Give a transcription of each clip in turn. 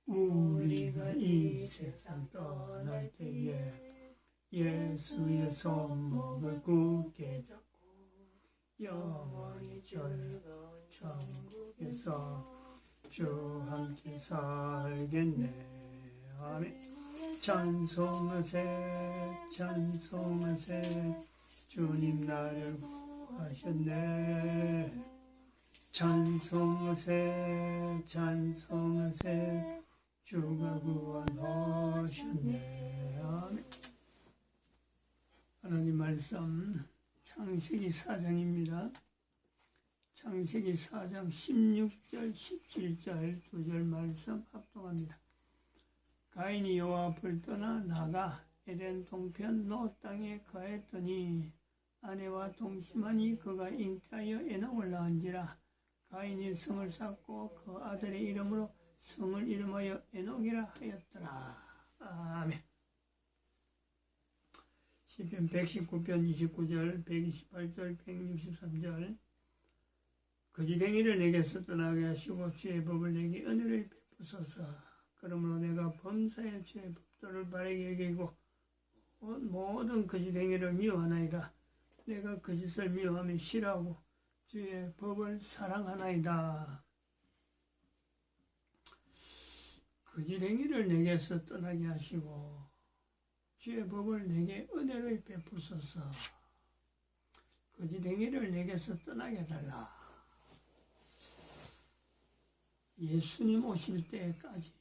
우리가 이 세상 떠날 때에 예수의 손목을 굳게 잡고 영원히 즐거운 천국에서 주 함께 살겠네. 아멘. 찬송하세 찬송하세 주님 나를 구하셨네. 찬송하세 찬송하세 주가 구원하셨네. 아멘. 하나님 말씀 창세기 4장입니다. 창세기 4장 16절 17절 두 절 말씀 합동합니다. 가인이 여호와 앞을 떠나 나가 에덴 동편 노 땅에 거했더니 아내와 동침하니 그가 잉태하여 에녹을 낳은지라. 가인이 성을 쌓고 그 아들의 이름으로 성을 이름하여 에녹이라 하였더라. 아멘. 시편 119편 29절 128절 163절 거지댕이를 내게서 떠나게 하시고 주의 법을 내게 은혜를 베푸소서. 그러므로 내가 범사의 주의 법도를 바르게 여기고 모든 거지댕이를 미워하나이다. 내가 거짓을 미워하며 싫어하고 주의 법을 사랑하나이다. 거지댕이를 내게서 떠나게 하시고 주의 법을 내게 은혜를 베푸소서. 거지댕이를 내게서 떠나게 해달라. 예수님 오실 때까지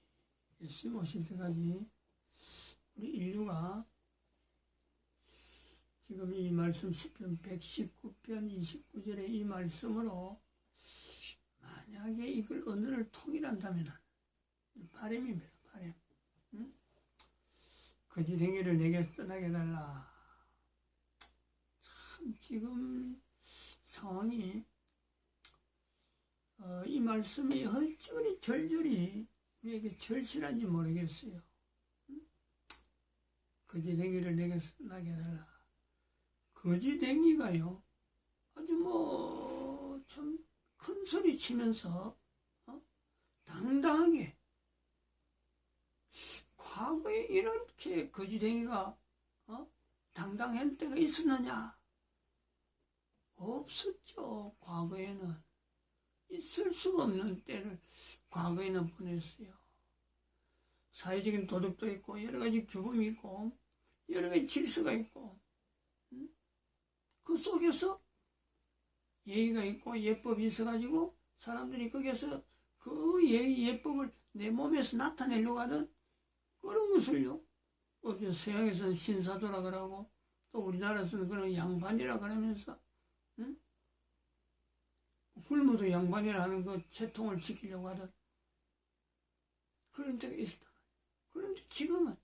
우리 인류가 지금 이 말씀 시편 119편 29절의 이 말씀으로 만약에 이걸 언어를 통일한다면 바람입니다. 바람. 응? 거지댕이를 내게 떠나게 해달라. 참 지금 상황이 이 말씀이 어찌 절절히 우리에게 절실한지 모르겠어요. 응? 거지댕이를 내게 떠나게 해달라. 거지댕이가요 아주 참 큰 소리 치면서 당당하게 과거에 이렇게 거지댕이가 당당한 때가 있었느냐? 없었죠. 과거에는 있을 수가 없는 때를 과거에는 보냈어요. 사회적인 도덕도 있고 여러 가지 규범이 있고 여러 가지 질서가 있고 그 속에서 예의가 있고 예법이 있어가지고 사람들이 거기서 그 예의 예법을 내 몸에서 나타내려고 하는 그런 것을요. 서양에서는 신사도라 그러고 또 우리나라에서는 그런 양반이라 그러면서 굶어도 양반이라 하는 그 채통을 지키려고 하던 그런 때가 있었다. 그런데 지금은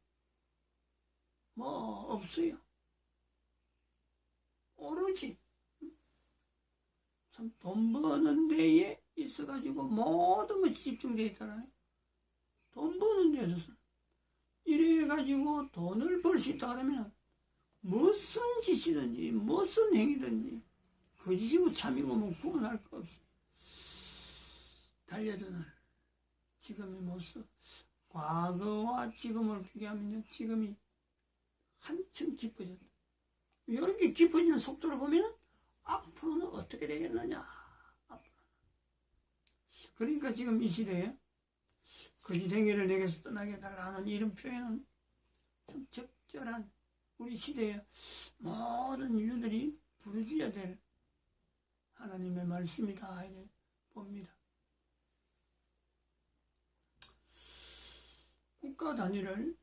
없어요. 오로지 참 돈 버는 데에 있어가지고 모든 것이 집중되어 있잖아요. 돈 버는 데서 이래가지고 돈을 벌 수 있다 그러면 무슨 짓이든지 무슨 행위든지 거짓이고 참이고 구분할 거 없이 달려드는 지금의 모습. 과거와 지금을 비교하면요, 지금이 한층 깊어졌다. 이렇게 깊어지는 속도로 보면 앞으로는 어떻게 되겠느냐. 앞으로는. 그러니까 지금 이 시대에 거지댕이를 내게서 떠나게 해달라는 이런 표현은 참 적절한 우리 시대의 모든 인류들이 부르짖어야 될 하나님의 말씀이다 이렇게 봅니다. 국가 단위를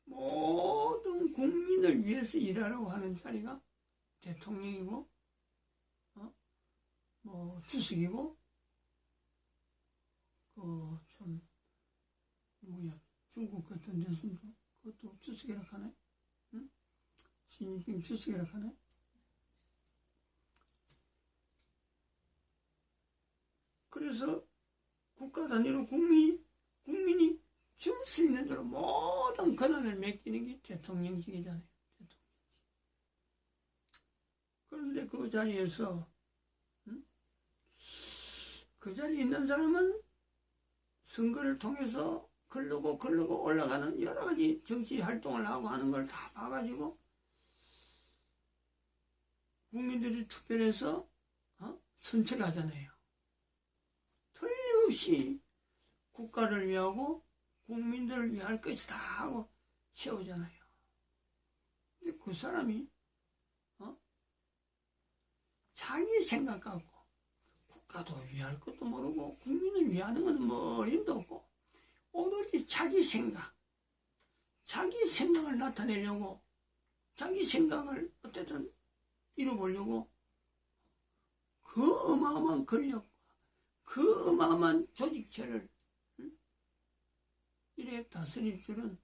모든 국민을 위해서 일하라고 하는 자리가 대통령이고 주석이고 중국 같은 데서도 그것도 주석이라고 하네. 응? 시진핑 주석이라고 하네. 그래서 국가 단위로 국민이 줄 수 있는 대로 모든 권한을 맡기는 게 대통령직이잖아요. 대통령직. 그런데 그 자리에서 그 자리에 있는 사람은 선거를 통해서 글르고 올라가는 여러 가지 정치 활동을 하고 하는 걸 다 봐가지고 국민들이 투표해서 선출하잖아요. 틀림없이 국가를 위하고 국민들을 위할 것이다 하고 세우잖아요. 근데 그 사람이 자기 생각 갖고 국가도 위할 것도 모르고 국민을 위하는 것은 뭐 어림도 없고 오로지 자기 생각을 나타내려고 자기 생각을 어쨌든 이뤄보려고 그 어마어마한 권력과 그 어마어마한 조직체를 이렇게 다스릴 줄은,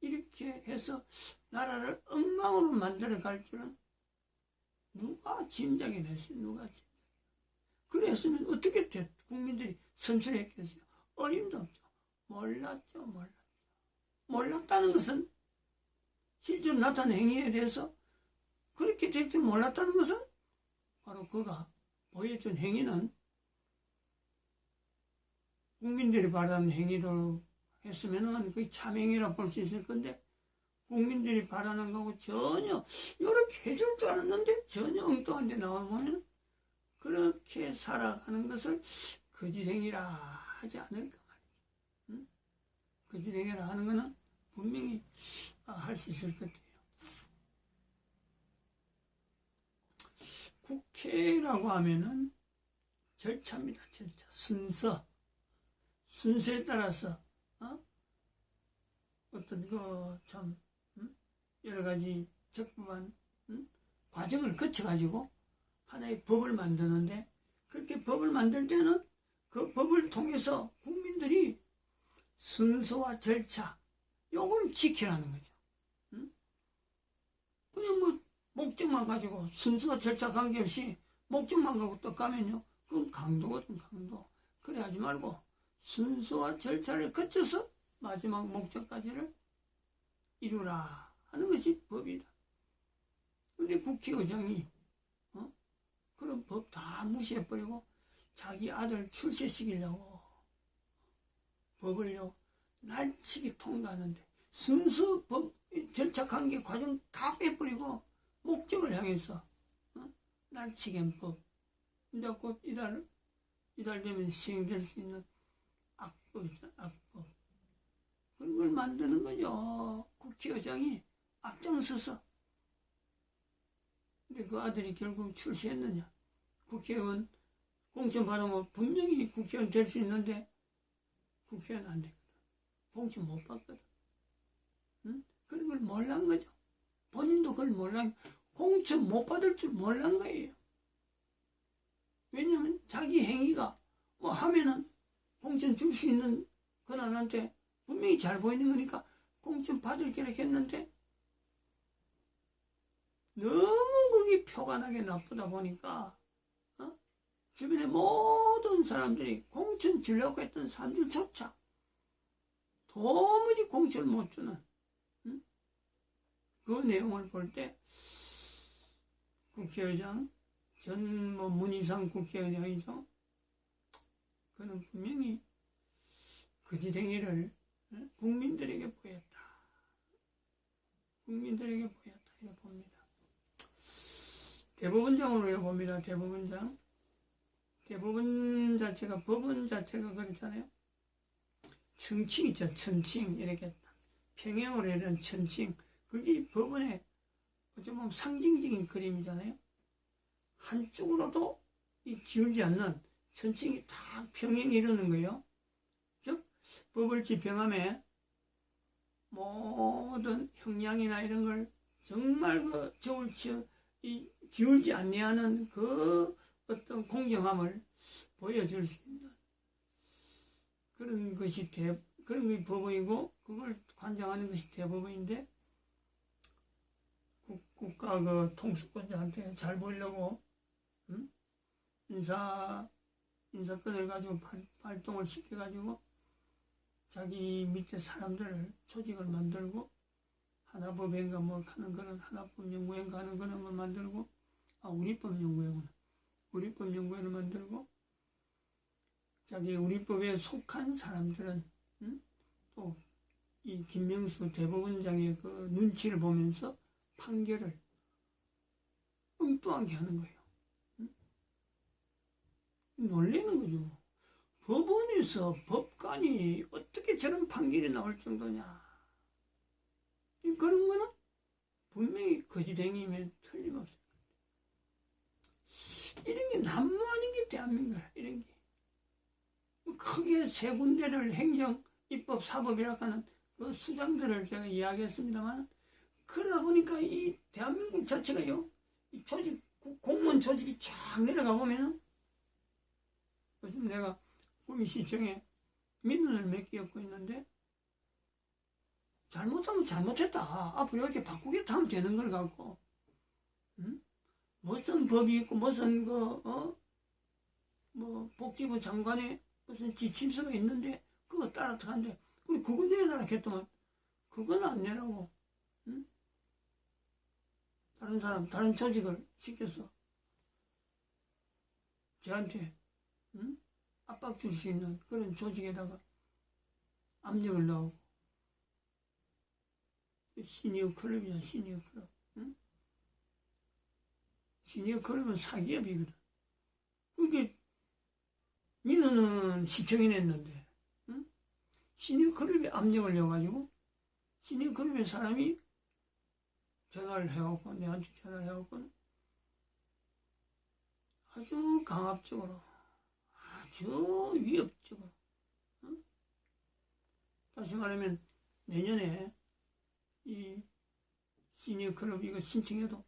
이렇게 해서 나라를 엉망으로 만들어 갈 줄은 누가 짐작해냈어요? 누가 짐작해? 그랬으면 어떻게 국민들이 선출했겠어요? 어림도 없죠. 몰랐죠. 몰랐다는 것은 실제로 나타난 행위에 대해서 그렇게 될 줄 몰랐다는 것은 바로 그가 보여준 행위는 국민들이 바라는 행위로 했으면은 그게 참행위라고 볼 수 있을 건데, 국민들이 바라는 거하고 전혀 이렇게 해줄 줄 알았는데 전혀 엉뚱한 데 나와보면 그렇게 살아가는 것을 거짓행위라 하지 않을까 말이죠. 거짓행위라 하는 거는 분명히 할 수 있을 것 같아요. 국회라고 하면은 절차입니다. 절차. 순서에 따라서 어떤 참 여러 가지 적법한 과정을 거쳐가지고 하나의 법을 만드는데, 그렇게 법을 만들 때는 그 법을 통해서 국민들이 순서와 절차 요걸 지키라는 거죠. 그냥 뭐 목적만 가지고 순서와 절차 관계없이 목적만 가지고 또 가면요, 그건 강도거든, 강도. 그래 하지 말고 순서와 절차를 거쳐서 마지막 목적까지를 이루라 하는 것이 법이다. 근데 국회의장이 그런 법 다 무시해버리고 자기 아들 출세시키려고 법을요 날치기 통과하는데 순서, 법, 절차, 관계, 과정 다 빼버리고 목적을 향해서 날치기한 법. 근데 곧 이달 되면 시행될 수 있는 악법이죠, 악법. 그런 걸 만드는 거죠. 국회의장이 앞장서서. 근데 그 아들이 결국 출세했느냐? 국회의원 공천 받으면 분명히 국회의원 될 수 있는데 국회의원 안 되거든. 공천 못 받거든. 그런 걸 몰란 거죠. 본인도 그걸 몰란, 공천 못 받을 줄 몰란 거예요. 왜냐하면 자기 행위가 뭐 하면은 공천 줄 수 있는 권한한테 분명히 잘 보이는 거니까 공천 받을 기록 했는데 너무 그게 표관하게 나쁘다 보니까 주변의 모든 사람들이 공천 주려고 했던 사람들조차 도무지 공천을 못 주는 그 내용을 볼 때 국회의장 전 문희상 국회의장이죠. 그는 분명히 거짓행위를 국민들에게 보였다. 국민들에게 보였다. 이렇게 봅니다. 대법원장으로 봅니다. 대법원장. 대법원 자체가, 법원 자체가 그렇잖아요. 천칭 있죠. 천칭. 이렇게 평행으로 이런 천칭. 그게 법원의 어쩌면 상징적인 그림이잖아요. 한쪽으로도 기울지 않는 천칭이 다 평행이 이루는 거예요. 즉, 법을 집행함에 모든 형량이나 이런 걸 정말 기울지 않냐는 그 어떤 공정함을 보여줄 수 있는 그런 것이 그런 게 법원이고, 그걸 관장하는 것이 대법원인데, 국가 통수권자한테 잘 보이려고 인사권을 가지고 발동을 시켜가지고 자기 밑에 사람들을 조직을 만들고 하나법연가 뭐 하는 거는 하나법연구원가 하는 거는 뭐 만들고 우리법연구원을 만들고 자기 우리법에 속한 사람들은 또 이 김명수 대법원장의 그 눈치를 보면서 판결을 엉뚱하게 하는 거예요. 놀라는 거죠. 뭐. 법원에서 법관이 어떻게 저런 판결이 나올 정도냐. 그런 거는 분명히 거짓행위면 틀림없어요. 이런 게 난무하는 게 대한민국이야. 이런 게. 크게 세 군데를 행정, 입법, 사법이라고 하는 그 수장들을 제가 이야기했습니다만, 그러다 보니까 이 대한민국 자체가요, 이 조직, 공무원 조직이 쫙 내려가 보면은, 요즘 내가 구미시청에 민원을 몇 개 엮고 있는데, 잘못하면 잘못했다. 앞으로 이렇게 바꾸겠다 하면 되는 걸 갖고, 무슨 법이 있고, 무슨 복지부 장관의 무슨 지침서가 있는데, 그거 따라 들어간대. 그리고 그거 내놔라 했더만, 그건 안 내라고, 다른 사람, 다른 조직을 시켜서, 저한테, 압박 줄 수 있는 그런 조직에다가 압력을 넣고, 시니어 클럽이야, 시니어 클럽. 시니어 클럽은 사기업이거든. 그게, 민호는 시청에 냈는데, 시니어 클럽에 압력을 넣어가지고, 시니어 클럽의 사람이 전화를 해갖고, 내한테 전화를 해갖고, 아주 강압적으로, 아주 위협적으로, 다시 말하면, 내년에, 이 시니어 클럽 이거 신청해도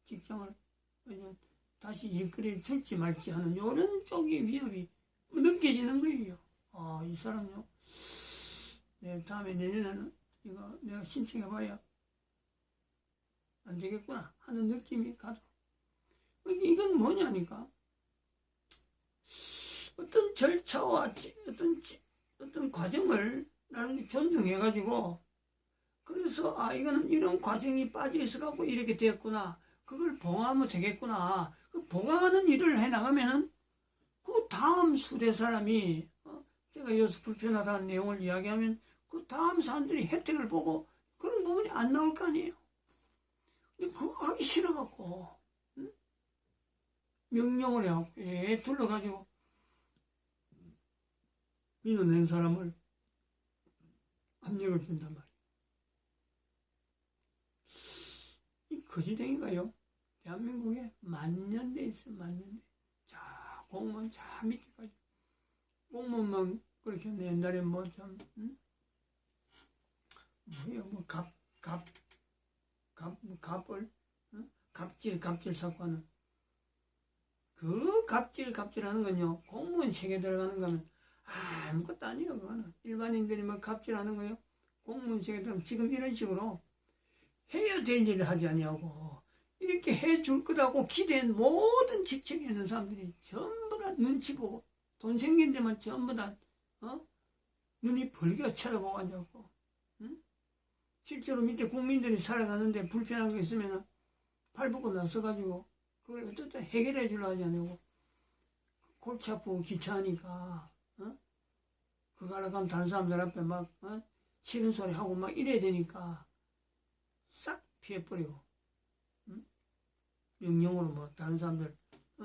직장을 다시 일거리를 줄지 말지 하는 이런 쪽의 위협이 느껴지는 거예요. 아, 이 사람요. 네, 다음에 내년에는 이거 내가 신청해봐야 안 되겠구나 하는 느낌이 가도. 이건 뭐냐니까. 어떤 절차와 어떤 과정을 나름 존중해가지고, 그래서 이거는 이런 과정이 빠져 있어갖고 이렇게 됐구나. 그걸 봉하면 되겠구나. 그 봉하는 일을 해나가면은 그 다음 수대 사람이 제가 여기서 불편하다는 내용을 이야기하면 그 다음 사람들이 혜택을 보고 그런 부분이 안 나올 거 아니에요. 근데 그거 하기 싫어갖고 명령을 해갖고 둘러가지고 민원 낸 사람을 압력을 준단 말이에요. 이 거지댕이가요, 대한민국에 만년돼 있어, 만년돼. 자, 공무원 자 밑에까지. 공무원만 그렇게 했네. 옛날에 갑을, 갑질 사건은. 그 갑질 하는 건요, 공무원 세계 들어가는 거면 아무것도 아니에요, 그거는. 일반인들이 갑질하는 거요, 공무원 세계 들어가면 지금 이런 식으로 해야 될 일을 하지 아니하고, 이렇게 해줄 거라고 기대한 모든 직책에 있는 사람들이 전부 다 눈치 보고, 돈 생긴 데만 전부 다, 눈이 벌게 쳐다보고 앉았고, 실제로 밑에 국민들이 살아가는데 불편한 거 있으면 팔 벗고 나서가지고, 그걸 어떻게 해결해 주려 하지 않냐고. 골치 아프고 귀찮으니까, 그거 하러 가면 다른 사람들 앞에 싫은 소리 하고 이래야 되니까, 싹 피해버리고, 명령으로 다른 사람들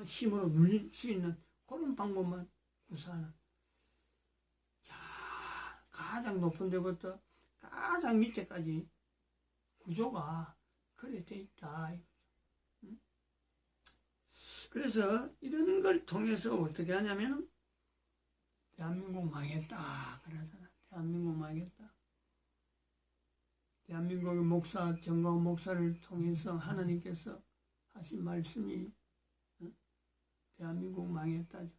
힘으로 눌릴 수 있는 그런 방법만 구사하는. 자, 가장 높은 데부터 가장 밑에까지 구조가 그래 돼 있다. 그래서 이런 걸 통해서 어떻게 하냐면은 대한민국 망했다 그러잖아. 대한민국 망했다. 대한민국의 목사, 정광훈 목사를 통해서 하나님께서 하신 말씀이 대한민국 망했다죠.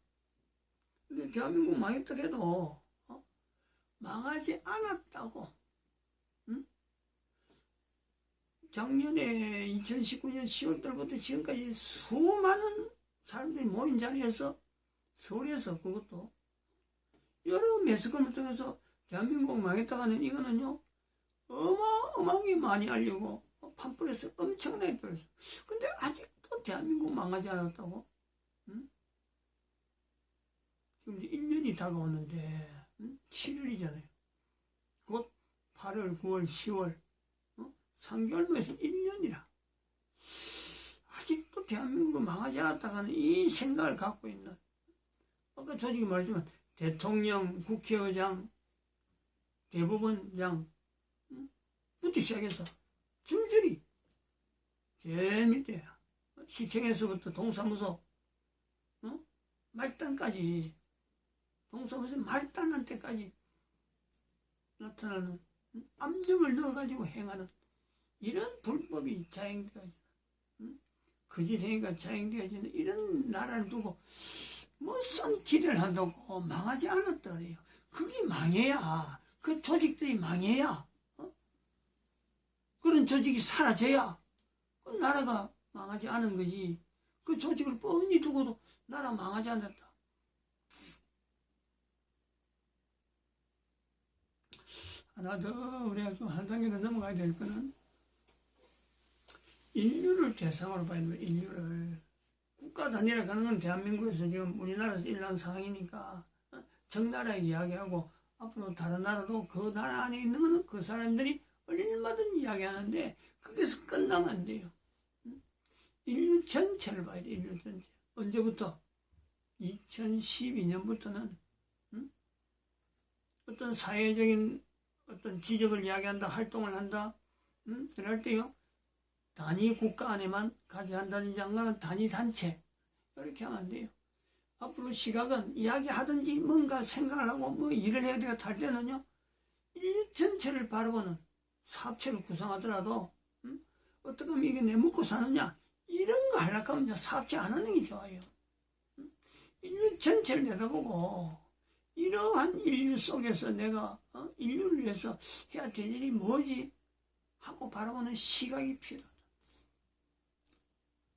근데 대한민국 망했다 해도 망하지 않았다고. 작년에 2019년 10월달부터 지금까지 수많은 사람들이 모인 자리에서 서울에서 그것도 여러 매스컴을 통해서 대한민국 망했다고 하는 이거는요, 어마어마하게 많이 알려고 팜플렛을 엄청나게 떨었어. 근데 아직도 대한민국 망하지 않았다고? 지금 이제 1년이 다가오는데 7월이잖아요. 곧 8월, 9월, 10월 3개월만 있으면 1년이라. 아직도 대한민국은 망하지 않았다가는 이 생각을 갖고 있는, 아까 조직이 말했지만 대통령, 국회의장, 대법원장 부터 시작해서 줄줄이 제일 밑에 시청에서부터 동사무소 말단까지, 동사무소 말단한 때까지 나타나는 압력을 넣어가지고 행하는 이런 불법이 자행되어지는, 거짓행위가 자행되어지는 이런 나라를 두고 무슨 기대를 한다고 망하지 않았다 그래요. 그게 망해야, 그 조직들이 망해야, 그런 조직이 사라져야 그 나라가 망하지 않은 거지. 그 조직을 뻔히 두고도 나라 망하지 않았다. 하나 더 우리가 좀 한 단계 더 넘어가야 될 거는, 인류를 대상으로 봐야 됩니다. 인류를. 국가 단위로 가는 건 대한민국에서 지금 우리나라에서 일어난 상황이니까 적나라하게 이야기하고, 앞으로 다른 나라도 그 나라 안에 있는 거는 그 사람들이 얼마든지 이야기하는데 거기서 끝나면 안 돼요. 인류 전체를 봐야 돼. 인류 전체. 언제부터? 2012년부터는 어떤 사회적인 어떤 지적을 이야기한다, 활동을 한다, 그럴 때요, 단위 국가 안에만 가져간다든지 아니면 단위 단체, 이렇게 하면 안 돼요. 앞으로 시각은 이야기하든지 뭔가 생각을 하고 뭐 일을 해야 되겠다 할 때는요, 인류 전체를 바라보는 사업체를 구성하더라도 어떻게 하면 이게 내 먹고 사느냐, 이런 거 하려고 하면 이제 사업체 안 하는 게 좋아요. 인류 전체를 내다보고 이러한 인류 속에서 내가 인류를 위해서 해야 될 일이 뭐지 하고 바라보는 시각이 필요하다.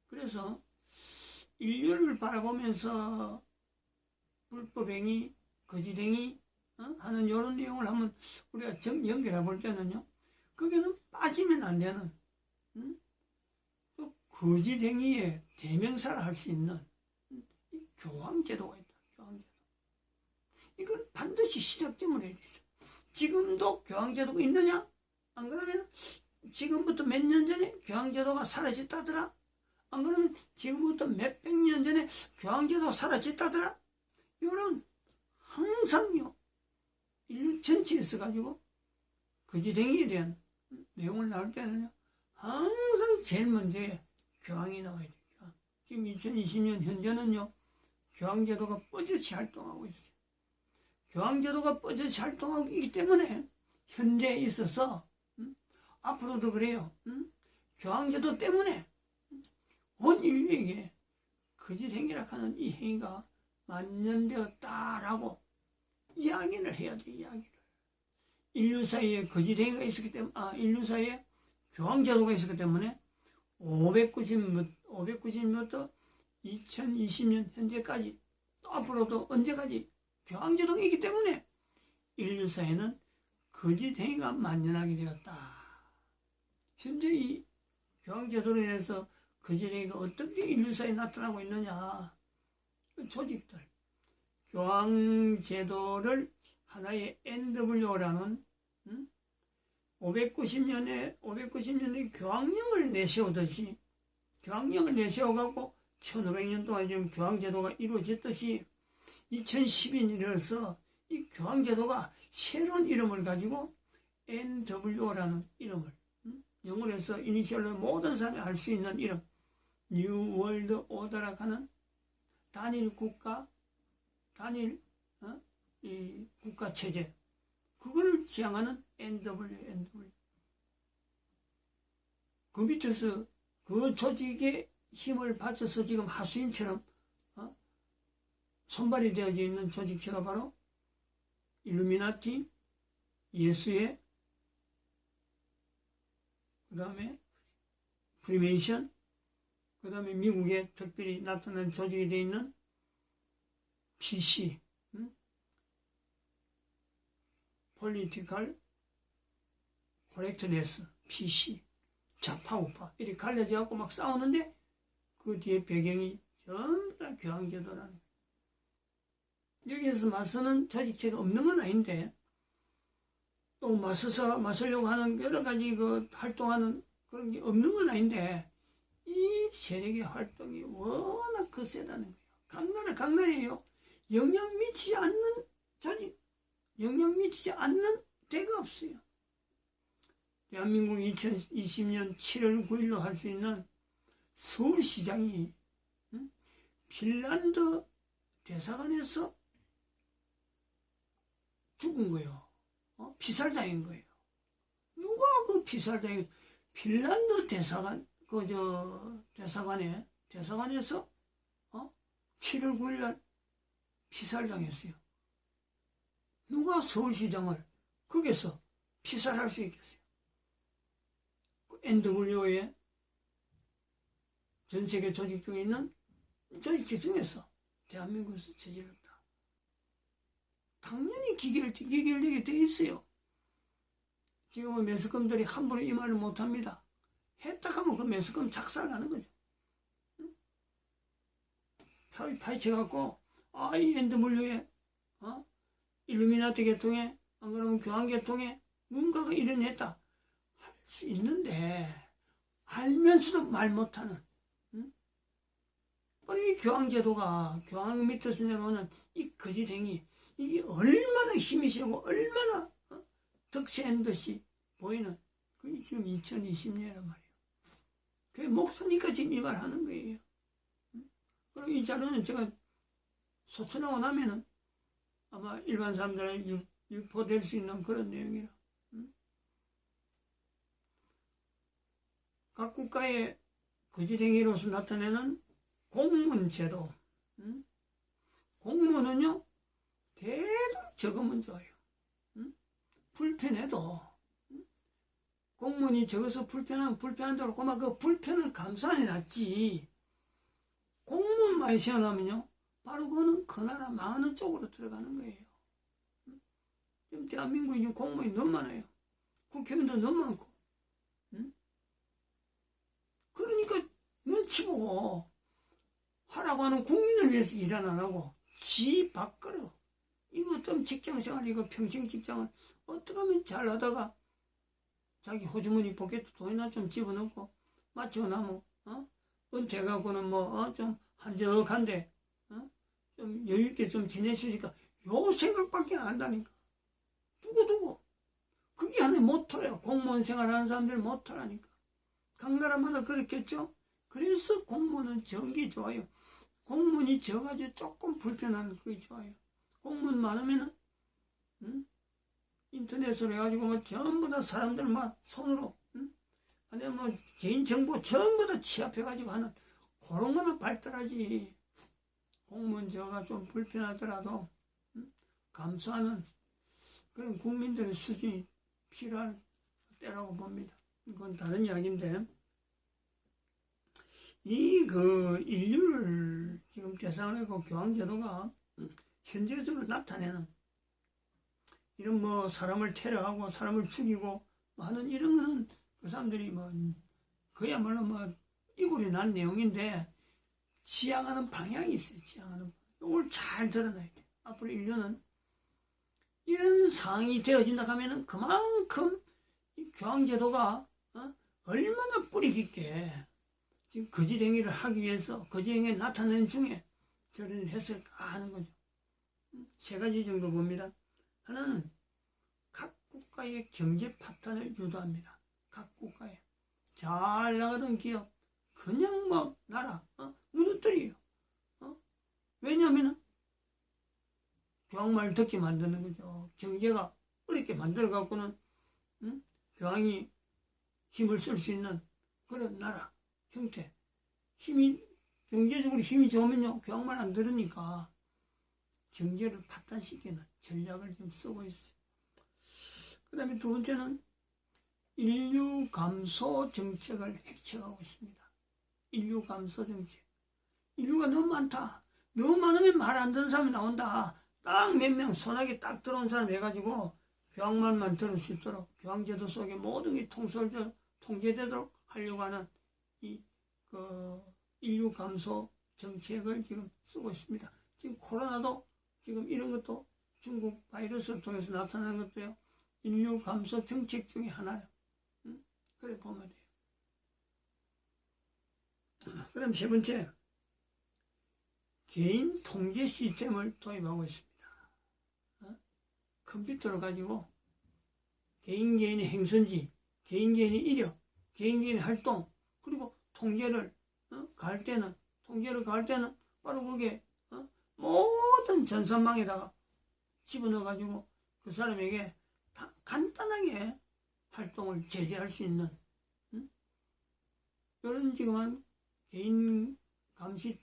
그래서 인류를 바라보면서 불법행위, 거짓행위 하는 이런 내용을 한번 우리가 연결해 볼 때는요, 거기는 빠지면 안 되는 그 거짓행위의 대명사를 할 수 있는 이 교황제도가 있다. 교황제도. 이걸 반드시 시작점을 해야 되죠. 지금도 교황제도가 있느냐? 안 그러면 지금부터 몇 년 전에 교황제도가 사라졌다더라? 안 그러면 지금부터 몇백 년 전에 교황제도가 사라졌다더라? 이런 항상요, 인류 전체에 있어가지고 거짓행위에 대한 내용을 나올 때는요, 항상 제일 먼저 교황이 나와야 돼요. 지금 2020년 현재는요, 교황제도가 뻗어치 활동하고 있어요. 교황제도가 뻗어치 활동하고 있기 때문에 현재에 있어서 앞으로도 그래요. 교황제도 때문에 온 인류에게 거짓행위라 하는 이 행위가 만연되었다라고 이야기를 해야 돼. 이야기를. 인류 사이에 거짓행위가 있었기 때문에, 인류 사이에 교황제도가 있었기 때문에 590년부터 2020년 현재까지, 또 앞으로도 언제까지 교황제도가 있기 때문에 인류 사회는 거짓행위가 만연하게 되었다. 현재 이 교황제도로 인해서 거짓행위가 어떻게 인류 사회에 나타나고 있느냐. 그 조직들. 교황제도를 하나의 NWO라는 590년에 교황령을 내세우듯이, 교황령을 내세워갖고 1500년 동안 지금 교황제도가 이루어졌듯이 2012년에서 이 교황제도가 새로운 이름을 가지고 NWO라는 이름을, 영어로 해서 이니셜로 모든 사람이 알 수 있는 이름, 뉴 월드 오더라 하는 단일 국가, 단일 이 국가 체제, 그거를 지향하는 NW. 그 밑에서 그 조직의 힘을 받쳐서 지금 하수인처럼 손발이 되어져 있는 조직체가 바로 일루미나티, 예수의, 그 다음에 프리메이션, 그 다음에 미국에 특별히 나타난 조직이 되어 있는 PC, Political Correctness, PC, 좌파 우파 이렇게 갈려져 갖고 막 싸우는데 그 뒤에 배경이 전부 다 교황제도라는. 여기에서 맞서는 조직체가 없는 건 아닌데, 또 맞서려고 하는 여러 가지 활동하는 그런 게 없는 건 아닌데, 이 세력의 활동이 워낙 거세다는 거예요. 각 나라에요. 영향 미치지 않는 조직, 영향 미치지 않는 데가 없어요. 대한민국 2020년 7월 9일로 할 수 있는 서울시장이 핀란드 대사관에서 죽은 거예요. 피살당한 거예요. 누가 그 피살당한 핀란드 대사관에서 7월 9일날 피살당했어요. 누가 서울시장을 거기서 피살할 수 있겠어요? NWO의 전 세계 조직 중에 있는 조직체 중에서 대한민국에서 저질렀다. 당연히 기결되게 돼 있어요. 지금은 매스컴들이 함부로 이 말을 못합니다. 했다 하면 그 매스컴 작살나는 거죠. 파헤쳐갖고 이 NWO의 일루미나티 계통에 안 그러면 교황 계통에 누군가가 일어냈다 할 수 있는데 알면서도 말 못하는 이 교황제도가 교황 밑에서 내려오는 이 거지댕이 이게 얼마나 힘이 세고 얼마나 덕세한 듯이 보이는 그게 지금 2020년이란 말이에요. 그게 목소니까 지금 이 말 하는 거예요. 그리고 이 자료는 제가 소천하고 나면은 아마 일반 사람들은 유포될 수 있는 그런 내용이라. 각 국가의 거지댕이로서 나타내는 공문제도. 공문은요, 되도록 적으면 좋아요. 불편해도. 공문이 적어서 불편하면 불편한다고 꼬마 그 불편을 감수해 놨지. 공문만 시원하면요, 바로 그거는 그 나라 망하는 쪽으로 들어가는 거예요. 지금 대한민국에 지금 공무원이 너무 많아요. 국회의원도 너무 많고. 그러니까 눈치 보고 하라고 하는 국민을 위해서 일 안 하고 지 밖으로 이거 어떤 직장생활 이거 평생 직장을 어떻게 하면 잘 하다가 자기 호주머니 포켓 돈이나 좀 집어넣고 마치고 나면 은퇴가고는 좀 한적한데 좀 여유있게 좀 지내시니까 요 생각밖에 안 한다니까. 두고 그게 하나의 모토예요. 공무원 생활하는 사람들 모토라니까. 각 나라마다 그렇겠죠. 그래서 공무원은 적은 게 좋아요. 공무원이 적어가지고 조금 불편한 그게 좋아요. 공무원 많으면은 인터넷으로 해가지고 전부 다 사람들 손으로 아니면 개인정보 전부 다 취합해가지고 하는 그런 거는 발달하지. 공무원 저가 좀 불편하더라도 감수하는 그런 국민들의 수준이 필요할 때라고 봅니다. 이건 다른 이야기인데 인류를 지금 대상으로 하고 교황제도가 현재적으로 나타내는 이런 사람을 테러하고 사람을 죽이고 하는 이런 거는 그 사람들이 그야말로 이골이 난 내용인데 지향하는 방향이 있어요. 지향하는 이걸 잘 드러나야 돼요. 앞으로 인류는 이런 상황이 되어진다 하면은 그만큼 이 교황제도가 얼마나 뿌리 깊게 지금 거지행위를 하기 위해서 거지행위에 나타내는 중에 저런 일을 했을까 하는 거죠. 세 가지 정도 봅니다. 하나는 각 국가의 경제 파탄을 유도합니다. 각 국가에 잘 나가던 기업 그냥 나라 무너뜨려요. 왜냐하면 교황말 듣게 만드는 거죠. 경제가 어렵게 만들어 갖고는 교황이 힘을 쓸 수 있는 그런 나라 형태. 경제적으로 힘이 좋으면요 교황말 안 들으니까 경제를 파탄시키는 전략을 좀 쓰고 있어요. 그 다음에 두 번째는 인류 감소 정책을 획책하고 있습니다. 인류 감소 정책. 인류가 너무 많다. 너무 많으면 말 안 듣는 사람이 나온다. 딱 몇 명 손아귀 딱 들어온 사람 해가지고 교황말만 들을 수 있도록 교황제도 속에 모든 게 통제되도록 하려고 하는 인류 감소 정책을 지금 쓰고 있습니다. 지금 코로나도 지금 이런 것도 중국 바이러스를 통해서 나타나는 것도요, 인류 감소 정책 중에 하나예요. 그래 보면 돼요. 그럼 세 번째, 개인 통제 시스템을 도입하고 있습니다. 컴퓨터를 가지고 개인의 행선지, 개인의 이력, 개인의 활동, 그리고 통제를 가할 때는 바로 그게 모든 전산망에다가 집어넣어 가지고 그 사람에게 다 간단하게 활동을 제재할 수 있는 이런 지금 개인 감시,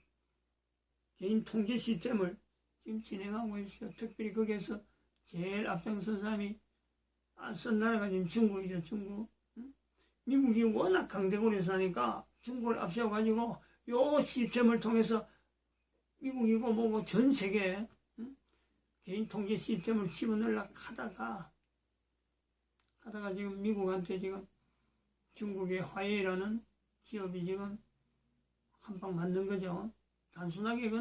개인 통제 시스템을 지금 진행하고 있어요. 특별히 거기에서 제일 앞장선 사람이 쓴 나라가 지금 중국이죠. 중국. 미국이 워낙 강대국에서 하니까 중국을 앞세워가지고 요 시스템을 통해서 미국이고 뭐고 전 세계에 개인 통제 시스템을 집어넣으려고 하다가 지금 미국한테 지금 중국의 화웨이라는 기업이 지금 한 방 맞는 거죠. 단순하게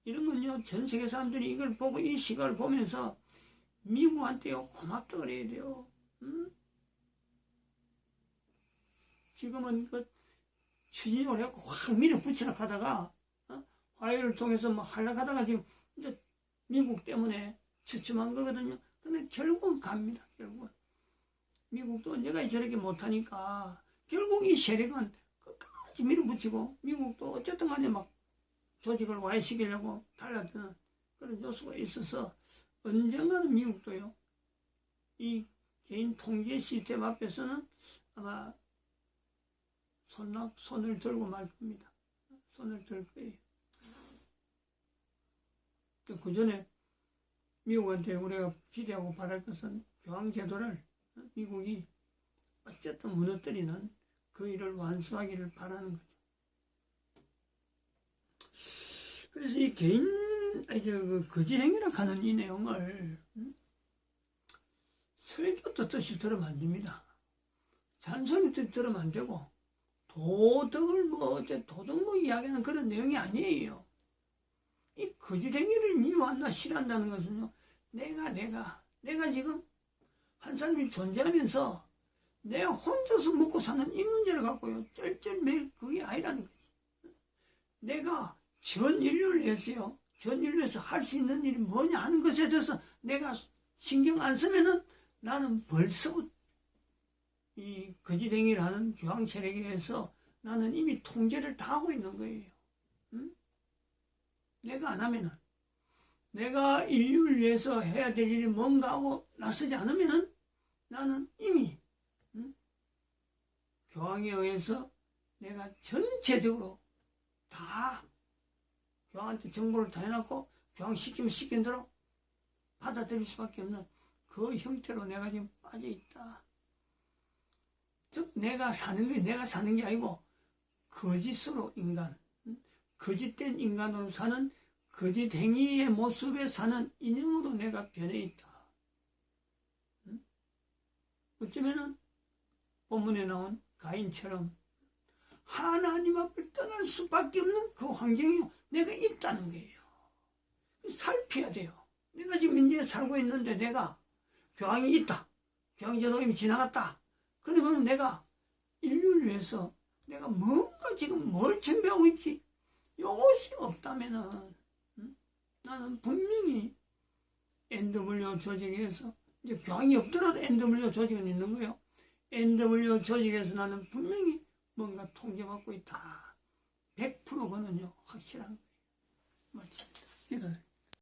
이런 건요, 전 세계 사람들이 이걸 보고 이 시각을 보면서 미국한테요 고맙다 그래야 돼요. 지금은 추진력을 해갖고 확 밀어붙이려고 하다가 화해를 통해서 뭐 하려고 하다가 지금 이제 미국 때문에 주춤한 거거든요. 근데 결국은 갑니다. 결국은 미국도 언제까지 저렇게 못하니까 결국 이 세력은 끝까지 밀어붙이고, 미국도 어쨌든 간에 막 조직을 와해시키려고 달라드는 그런 요소가 있어서 언젠가는 미국도요, 이 개인 통제 시스템 앞에서는 아마 손을 들고 말 겁니다. 손을 들 거예요. 그 전에 미국한테 우리가 기대하고 바랄 것은 교황제도를 미국이 어쨌든 무너뜨리는 그 일을 완수하기를 바라는 거죠. 그래서 이 개인 거짓행위라 하는 이 내용을 설교 뜻이 들으면 안 됩니다. 잔소리 뜻 들으면 안 되고, 도덕을 도덕 이야기하는 그런 내용이 아니에요. 이 거짓행위를 미워한다, 싫어한다는 것은요, 내가 지금 한 사람이 존재하면서 내 혼자서 먹고 사는 이 문제를 갖고요, 쩔쩔매일 그게 아니라는 거지. 내가 전 인류를 위해서요, 전 인류에서 할 수 있는 일이 뭐냐 하는 것에 대해서 내가 신경 안 쓰면은 나는 벌써부터 이 거짓행위를 하는 교황 세력에 의해서 나는 이미 통제를 다 하고 있는 거예요. 내가 안 하면은, 내가 인류를 위해서 해야 될 일이 뭔가 하고 나서지 않으면은 나는 이미 교황에 의해서 내가 전체적으로 다 교황한테 정보를 다 해놨고, 교황 시키면 시킨 대로 받아들일 수밖에 없는 그 형태로 내가 지금 빠져있다. 즉 내가 사는 게 아니고 거짓으로 거짓된 인간으로 사는, 거짓 행위의 모습에 사는 인형으로 내가 변해 있다. 어쩌면은 본문에 나온 가인처럼 하나님 앞을 떠날 수밖에 없는 그 환경이 내가 있다는 거예요. 살펴야 돼요. 내가 지금 인제에 살고 있는데 내가 교황이 있다, 교황제도 이미 지나갔다, 그러면 내가 인류를 위해서 내가 뭔가 지금 뭘 준비하고 있지? 이것이 없다면은 나는 분명히 NW 조직에서, 이제 교황이 없더라도 NW 조직은 있는 거예요. NW 조직에서 나는 분명히 뭔가 통제받고 있다. 100%거는요, 확실한 거예요. 맞습니다. 기도해.